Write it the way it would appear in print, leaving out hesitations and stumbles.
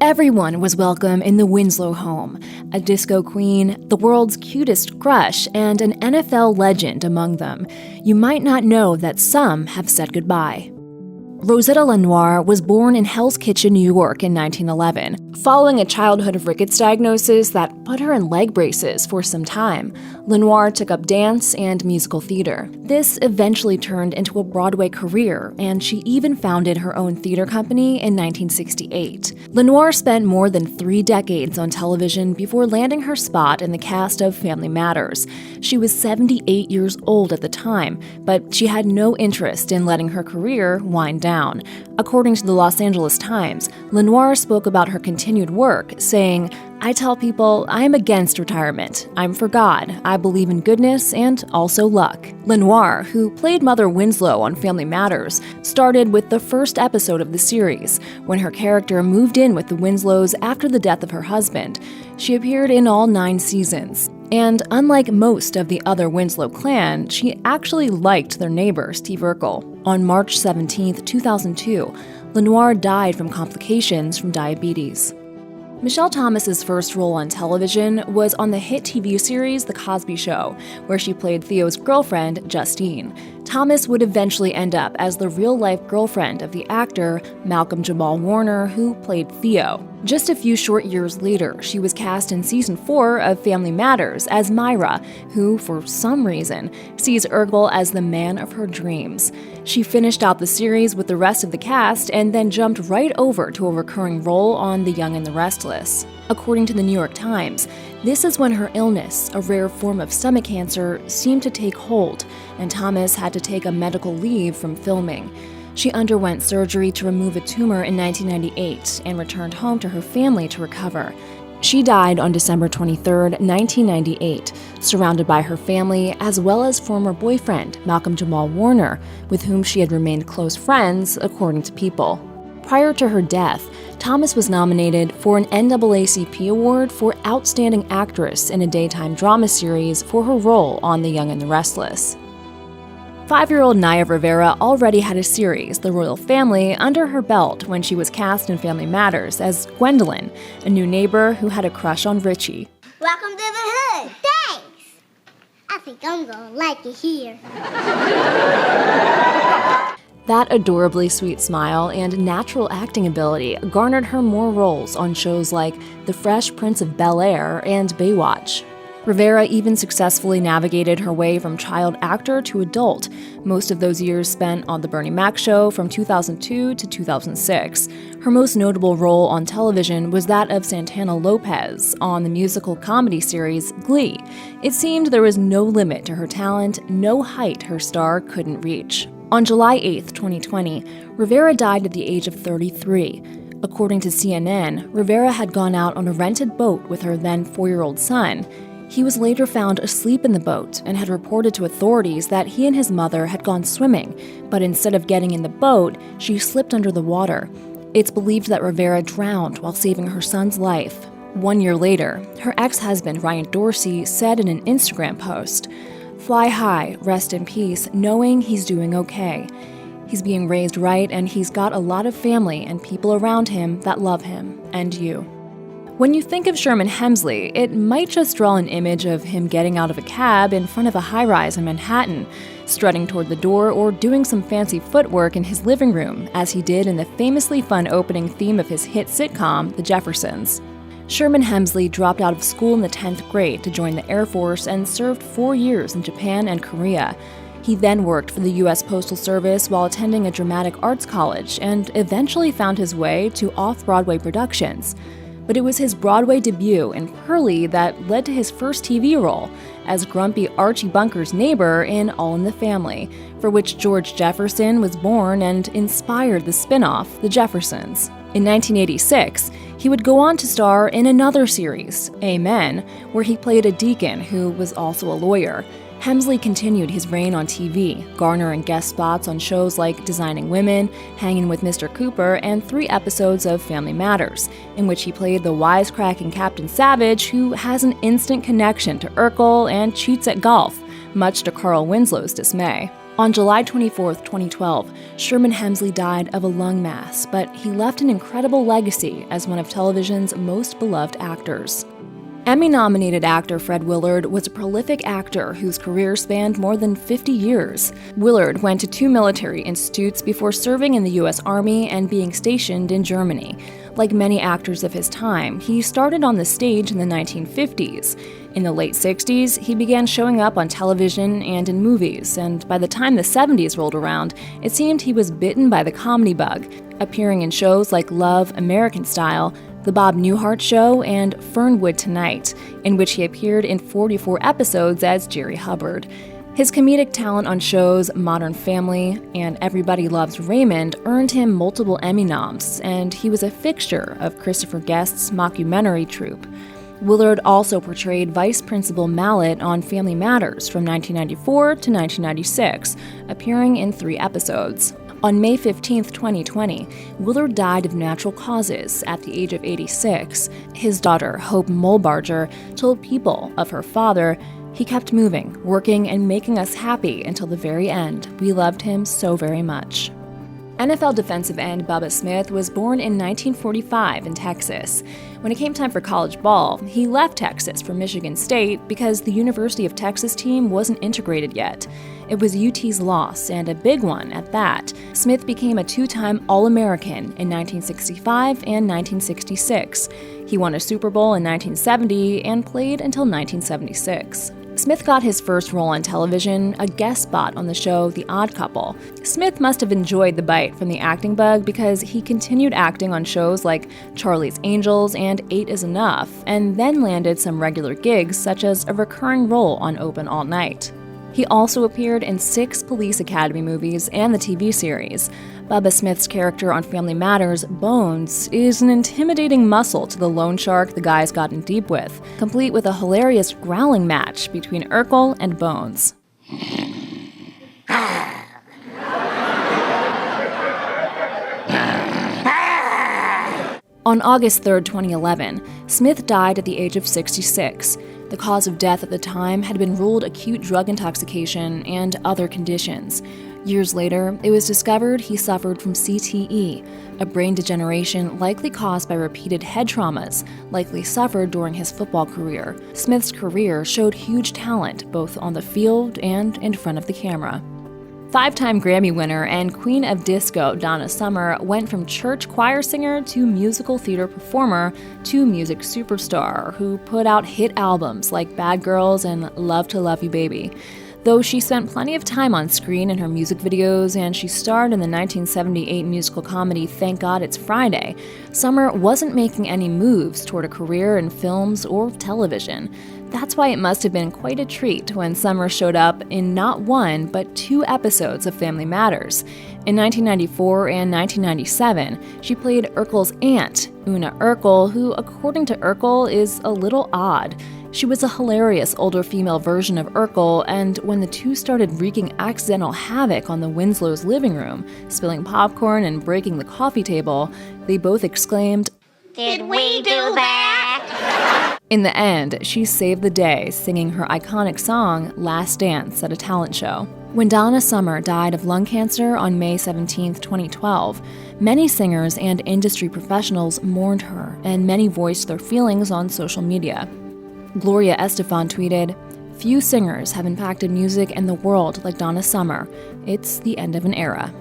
Everyone was welcome in the Winslow home, a disco queen, the world's cutest crush, and an NFL legend among them. You might not know that some have said goodbye. Rosetta LeNoire was born in Hell's Kitchen, New York in 1911. Following a childhood rickets diagnosis that put her in leg braces for some time, LeNoire took up dance and musical theater. This eventually turned into a Broadway career, and she even founded her own theater company in 1968. LeNoire spent more than 3 decades on television before landing her spot in the cast of Family Matters. She was 78 years old at the time, but she had no interest in letting her career wind down. According to the Los Angeles Times, LeNoire spoke about her continued work, saying, "I tell people I am against retirement. I'm for God. I believe in goodness and also luck." LeNoire, who played Mother Winslow on Family Matters, started with the first episode of the series, when her character moved in with the Winslows after the death of her husband. She appeared in all 9 seasons. And unlike most of the other Winslow clan, she actually liked their neighbor, Steve Urkel. On March 17, 2002, LeNoire died from complications from diabetes. Michelle Thomas's first role on television was on the hit TV series The Cosby Show, where she played Theo's girlfriend, Justine. Thomas would eventually end up as the real-life girlfriend of the actor Malcolm Jamal Warner, who played Theo. Just a few short years later, she was cast in Season 4 of Family Matters as Myra, who, for some reason, sees Urkel as the man of her dreams. She finished out the series with the rest of the cast and then jumped right over to a recurring role on The Young and the Restless. According to the New York Times, this is when her illness, a rare form of stomach cancer, seemed to take hold, and Thomas had to take a medical leave from filming. She underwent surgery to remove a tumor in 1998 and returned home to her family to recover. She died on December 23, 1998, surrounded by her family as well as former boyfriend Malcolm Jamal Warner, with whom she had remained close friends, according to People. Prior to her death, Thomas was nominated for an NAACP award for Outstanding Actress in a Daytime Drama Series for her role on The Young and the Restless. 5-year-old Naya Rivera already had a series, The Royal Family, under her belt when she was cast in Family Matters as Gwendolyn, a new neighbor who had a crush on Richie. Welcome to the hood. Thanks. I think I'm gonna like it here. That adorably sweet smile and natural acting ability garnered her more roles on shows like The Fresh Prince of Bel-Air and Baywatch. Rivera even successfully navigated her way from child actor to adult, most of those years spent on The Bernie Mac Show from 2002 to 2006. Her most notable role on television was that of Santana Lopez on the musical comedy series Glee. It seemed there was no limit to her talent, no height her star couldn't reach. On July 8, 2020, Rivera died at the age of 33. According to CNN, Rivera had gone out on a rented boat with her then 4-year-old son. He was later found asleep in the boat and had reported to authorities that he and his mother had gone swimming, but instead of getting in the boat, she slipped under the water. It's believed that Rivera drowned while saving her son's life. 1 year later, her ex-husband Ryan Dorsey said in an Instagram post, "Fly high, rest in peace, knowing he's doing okay. He's being raised right and he's got a lot of family and people around him that love him, and you." When you think of Sherman Hemsley, it might just draw an image of him getting out of a cab in front of a high-rise in Manhattan, strutting toward the door or doing some fancy footwork in his living room, as he did in the famously fun opening theme of his hit sitcom, The Jeffersons. Sherman Hemsley dropped out of school in the 10th grade to join the Air Force and served 4 years in Japan and Korea. He then worked for the U.S. Postal Service while attending a dramatic arts college and eventually found his way to off-Broadway productions. But it was his Broadway debut in Pearly that led to his first TV role as grumpy Archie Bunker's neighbor in All in the Family, for which George Jefferson was born and inspired the spin-off, The Jeffersons. In 1986, he would go on to star in another series, Amen, where he played a deacon who was also a lawyer. Hemsley continued his reign on TV, garnering guest spots on shows like Designing Women, Hanging with Mr. Cooper, and 3 episodes of Family Matters, in which he played the wisecracking Captain Savage who has an instant connection to Urkel and cheats at golf, much to Carl Winslow's dismay. On July 24, 2012, Sherman Hemsley died of a lung mass, but he left an incredible legacy as one of television's most beloved actors. Emmy-nominated actor Fred Willard was a prolific actor whose career spanned more than 50 years. Willard went to 2 military institutes before serving in the U.S. Army and being stationed in Germany. Like many actors of his time, he started on the stage in the 1950s. In the late 60s, he began showing up on television and in movies, and by the time the 70s rolled around, it seemed he was bitten by the comedy bug, appearing in shows like Love, American Style, The Bob Newhart Show, and Fernwood Tonight, in which he appeared in 44 episodes as Jerry Hubbard. His comedic talent on shows Modern Family and Everybody Loves Raymond earned him multiple Emmy noms, and he was a fixture of Christopher Guest's mockumentary troupe. Willard also portrayed Vice Principal Mallet on Family Matters from 1994 to 1996, appearing in 3 episodes. On May 15, 2020, Willard died of natural causes at the age of 86. His daughter, Hope Mulbarger, told People of her father, "He kept moving, working, and making us happy until the very end. We loved him so very much." NFL defensive end Bubba Smith was born in 1945 in Texas. When it came time for college ball, he left Texas for Michigan State because the University of Texas team wasn't integrated yet. It was UT's loss, and a big one at that. Smith became a 2-time All-American in 1965 and 1966. He won a Super Bowl in 1970 and played until 1976. Smith got his first role on television, a guest spot on the show The Odd Couple. Smith must have enjoyed the bite from the acting bug because he continued acting on shows like Charlie's Angels and 8 is Enough, and then landed some regular gigs such as a recurring role on Open All Night. He also appeared in 6 Police Academy movies and the TV series. Bubba Smith's character on Family Matters, Bones, is an intimidating muscle to the loan shark the guy's gotten deep with, complete with a hilarious growling match between Urkel and Bones. On August 3, 2011, Smith died at the age of 66. The cause of death at the time had been ruled acute drug intoxication and other conditions. Years later, it was discovered he suffered from CTE, a brain degeneration likely caused by repeated head traumas, likely suffered during his football career. Smith's career showed huge talent, both on the field and in front of the camera. 5-time Grammy winner and Queen of Disco Donna Summer went from church choir singer to musical theater performer to music superstar who put out hit albums like Bad Girls and Love to Love You Baby. Though she spent plenty of time on screen in her music videos and she starred in the 1978 musical comedy Thank God It's Friday, Summer wasn't making any moves toward a career in films or television. That's why it must have been quite a treat when Summer showed up in not 1 but 2 episodes of Family Matters. In 1994 and 1997, she played Urkel's aunt, Una Urkel, who, according to Urkel, is a little odd. She was a hilarious older female version of Urkel, and when the two started wreaking accidental havoc on the Winslow's living room, spilling popcorn and breaking the coffee table, they both exclaimed, Did we do that? In the end, she saved the day singing her iconic song, Last Dance, at a talent show. When Donna Summer died of lung cancer on May 17, 2012, many singers and industry professionals mourned her, and many voiced their feelings on social media. Gloria Estefan tweeted, "Few singers have impacted music and the world like Donna Summer. It's the end of an era."